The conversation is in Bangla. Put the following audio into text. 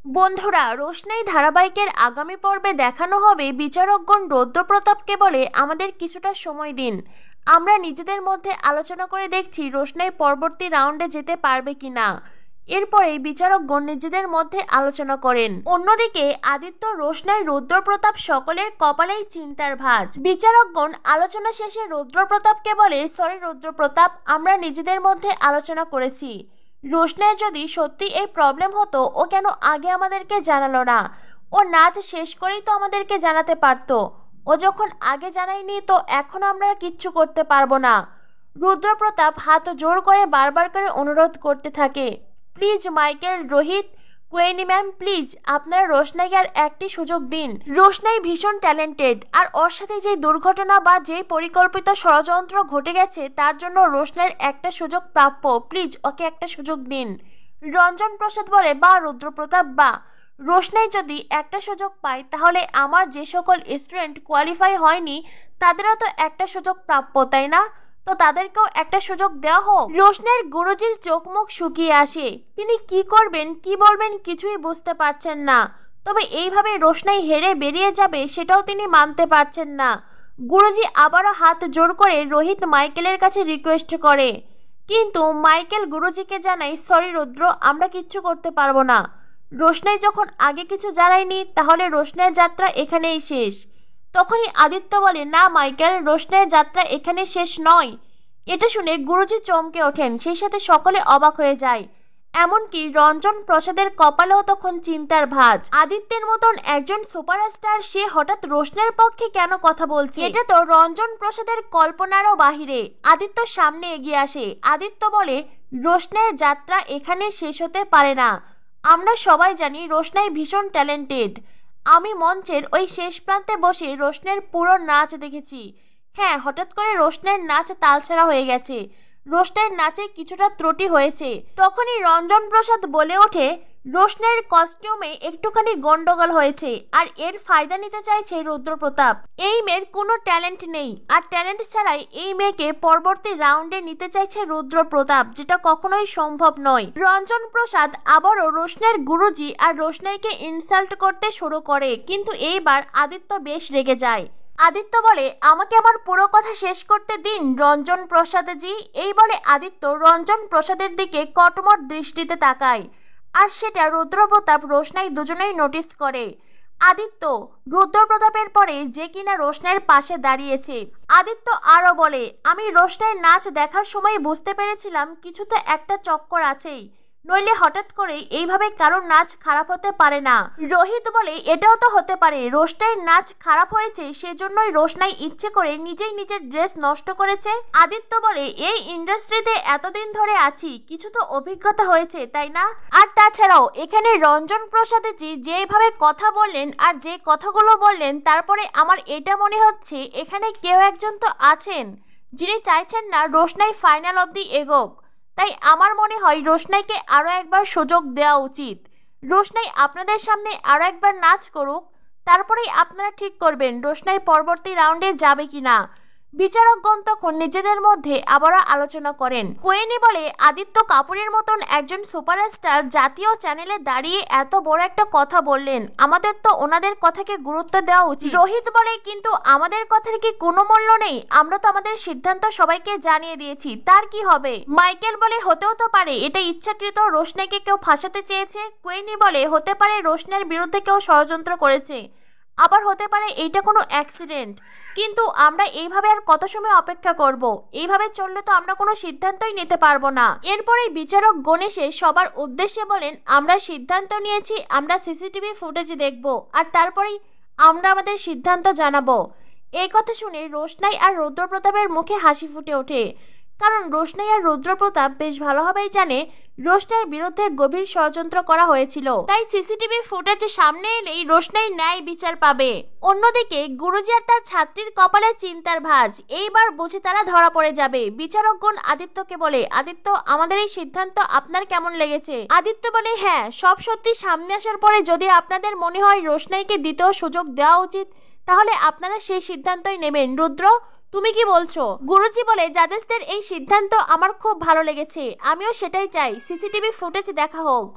বন্ধুরা, রোশনাই ধারাবাহিকের আগামী পর্বে দেখানো হবে বিচারকগণ রৌদ্রপ্রতাপকে বলে আমাদের কিছুটা সময় দিন। আমরা নিজেদের মধ্যে আলোচনা করে দেখছি রোশনাই পরবর্তী রাউন্ডে যেতে পারবে কিনা। এরপরে বিচারকগণ নিজেদের মধ্যে আলোচনা করেন। অন্যদিকে আদিত্য, রোশনাই, রৌদ্রপ্রতাপ সকলের কপালেই চিন্তার ভাঁজ। বিচারকগণ আলোচনা শেষে রৌদ্রপ্রতাপকে বলে, সরি রৌদ্রপ্রতাপ, আমরা নিজেদের মধ্যে আলোচনা করেছি। রোশনাই যদি সত্যি এই প্রবলেম হতো, ও কেন আগে আমাদেরকে জানালো না? ও নাচ শেষ করেই তো আমাদেরকে জানাতে পারতো। ও যখন আগে জানায়নি, তো এখন আমরা কিচ্ছু করতে পারবো না। রুদ্রপ্রতাপ হাত জোর করে বারবার করে অনুরোধ করতে থাকে, প্লিজ মাইকেল, রোহিত, কোয়েনি ম্যাম, প্লিজ আপনারা রোশনাইকে আর একটি সুযোগ দিন। রোশনাই ভীষণ ট্যালেন্টেড, আর ওর সাথে যে দুর্ঘটনা বা যে পরিকল্পিত ষড়যন্ত্র ঘটে গেছে তার জন্য রোশনাইয়ের একটা সুযোগ প্রাপ্য। প্লিজ ওকে একটা সুযোগ দিন। রঞ্জন প্রসাদ বলে, বা রুদ্রপ্রতাপ, বা রোশনাই যদি একটা সুযোগ পায়, তাহলে আমার যে সকল স্টুডেন্ট কোয়ালিফাই হয়নি তাদেরও তো একটা সুযোগ প্রাপ্য, তাই না? তো তাদেরকেও একটা সুযোগ দেওয়া হোক। রোশনাইয়ের গুরুজির চোখ মুখ শুকিয়ে আসে। তিনি কি করবেন কি বলবেন কিছুই বুঝতে পারছেন না। তবে এইভাবে রোশনাই হেরে বেরিয়ে যাবে সেটাও তিনি মানতে পারছেন না। গুরুজি আবারও হাত জোর করে রোহিত, মাইকেলের কাছে রিকোয়েস্ট করে, কিন্তু মাইকেল গুরুজিকে জানায়, সরি রুদ্র, আমরা কিচ্ছু করতে পারবো না। রোশনাই যখন আগে কিছু জানায়নি, তাহলে রোশনাইয়ের যাত্রা এখানেই শেষ। তখনই আদিত্য বলে, না মাইকেল, রোশনাইয়ের যাত্রা এখানে শেষ নয়। এটা শুনে গুরুজি চমকে ওঠেন, সেই সাথে সকলে অবাক হয়ে যায়। এমনকি রঞ্জন প্রসাদের কপালেও তখন চিন্তার ভাঁজ। আদিত্যের মতন একজন সুপারস্টার, সে হঠাৎ রোশনাইয়ের পক্ষে কেন কথা বলছে? এটা তো রঞ্জন প্রসাদের কল্পনারও বাহিরে। আদিত্য সামনে এগিয়ে আসে। আদিত্য বলে, রোশনাইয়ের যাত্রা এখানে শেষ হতে পারে না। আমরা সবাই জানি রোশনাই ভীষণ ট্যালেন্টেড। আমি মঞ্চের ওই শেষ প্রান্তে বসে রোশনাইয়ের পুরো নাচ দেখেছি। হ্যাঁ, হঠাৎ করে রোশনাইয়ের নাচ তালছাড়া হয়ে গেছে। রোশনাইয়ের নাচে কিছুটা ত্রুটি হয়েছে। তখনই রঞ্জন প্রসাদ বলে ওঠে, রোশনাইয়ের কস্টিউমে একটুখানি গন্ডগোল হয়েছে, আর এর ফায়দা নিতে চাইছে রুদ্রপ্রতাপ। এই মেয়ের কোনো ট্যালেন্ট নেই, আর ট্যালেন্ট ছাড়াই এই মেয়েকে পরবর্তী রাউন্ডে নিতে চাইছে রুদ্রপ্রতাপ, যেটা কখনোই সম্ভব নয়। রঞ্জন প্রসাদ আবারও রোশনাইয়ের গুরুজি আর রোশনাইকে ইনসাল্ট করতে শুরু করে, কিন্তু এইবার আদিত্য বেশ রেগে যায়। আদিত্য বলে, আমাকে আমার পুরো কথা শেষ করতে দিন রঞ্জন প্রসাদ জি। এই বলে আদিত্য রঞ্জন প্রসাদের দিকে কটমট দৃষ্টিতে তাকায়, আর সেটা রুদ্রপ্রতাপ, রোশনাই দুজনেই নোটিস করে। আদিত্য রুদ্রপ্রতাপের পরে যে কিনা রোশনাইয়ের পাশে দাঁড়িয়েছে। আদিত্য আরো বলে, আমি রোশনাইয়ের নাচ দেখার সময় বুঝতে পেরেছিলাম কিছু তো একটা চক্কর আছেই, নইলে হঠাৎ করে এইভাবে কারোর নাচ খারাপ হতে পারে না। রোহিত বলে, এটাও তো হতে পারে রোশনাইয়ের নাচ খারাপ হয়েছে, সেজন্যই রোশনাই ইচ্ছে করে নিজেই নিজের ড্রেস নষ্ট করেছে। আদিত্য বলে, এই ইন্ডাস্ট্রিতে এতদিন ধরে আছি, কিছু তো অভিজ্ঞতা হয়েছে, তাই না? আর তাছাড়াও এখানে রঞ্জন প্রসাদ জি যেভাবে কথা বললেন আর যে কথাগুলো বললেন, তারপরে আমার এটা মনে হচ্ছে এখানে কেউ একজন তো আছেন যিনি চাইছেন না রোশনাই ফাইনাল অবধি এগোক। তাই আমার মনে হয় রোশনাইকে আরো একবার সুযোগ দেওয়া উচিত। রোশনাই আপনাদের সামনে আরো একবার নাচ করুক, তারপরেই আপনারা ঠিক করবেন রোশনাই পরবর্তী রাউন্ডে যাবে কিনা। বিচারকগণ তখন নিজেদের মধ্যে আবারও আলোচনা করেন। কোয়েনি বলে, আদিত্য কাপুরের মতন একজন সুপারস্টার জাতীয় চ্যানেলে দাঁড়িয়ে এত বড় একটা কথা বললেন, আমাদের তো ওনাদের কথাকে গুরুত্ব দেওয়া উচিত। রোহিত বলে, কিন্তু আমাদের কথার কি কোনো মূল্য নেই? আমরা তো আমাদের সিদ্ধান্ত সবাইকে জানিয়ে দিয়েছি, তার কি হবে? মাইকেল বলে, হতেও তো পারে এটা ইচ্ছাকৃত, রোশনাইকে কেউ ফাঁসাতে চেয়েছে। কোয়েনি বলে, হতে পারে রোশনাইয়ের বিরুদ্ধে কেউ ষড়যন্ত্র করেছে, আবার হতে পারে এইটা কোনো অ্যাক্সিডেন্ট। কিন্তু আমরা এইভাবে আর কত সময় অপেক্ষা করব? এইভাবে চললে তো আমরা কোনো সিদ্ধান্তই নিতে পারবো না। এরপরে বিচারক গণেশে সবার উদ্দেশ্যে বলেন, আমরা সিদ্ধান্ত নিয়েছি, আমরা সিসিটিভি ফুটেজ দেখব, আর তারপরেই আমরা আমাদের সিদ্ধান্ত জানাবো। এই কথা শুনে রোশনাই আর রুদ্রপ্রতাপের মুখে হাসি ফুটে ওঠে, কারণ রোশনাই আর রুদ্রপ্রতাপ বেশ ভালোভাবেই জানে রোশনাইয়ের বিরুদ্ধে গভীর ষড়যন্ত্র করা হয়েছিল। তাই সিসিটিভি ফুটেজ সামনে এলেই রোশনাই ন্যায় বিচার পাবে। অন্যদিকে গুরুজি আর তার ছাত্রীর কপালে চিন্তার ভাঁজ। এইবার বুঝে তারা ধরা পড়ে যাবে। বিচারকগণ আদিত্যকে বলে, আদিত্য, আমাদের এই সিদ্ধান্ত আপনার কেমন লেগেছে? আদিত্য বলে, হ্যাঁ, সব সত্যি সামনে আসার পরে যদি আপনাদের মনে হয় রোশনাইকে দ্বিতীয় সুযোগ দেওয়া উচিত, তাহলে আপনারা সেই সিদ্ধান্তই নেবেন। রুদ্র, তুমি কি বলছো? গুরুজি বলে, জাজেসদের এই সিদ্ধান্ত আমার খুব ভালো লেগেছে, আমিও সেটাই চাই, সিসিটিভি ফুটেজ দেখা হোক।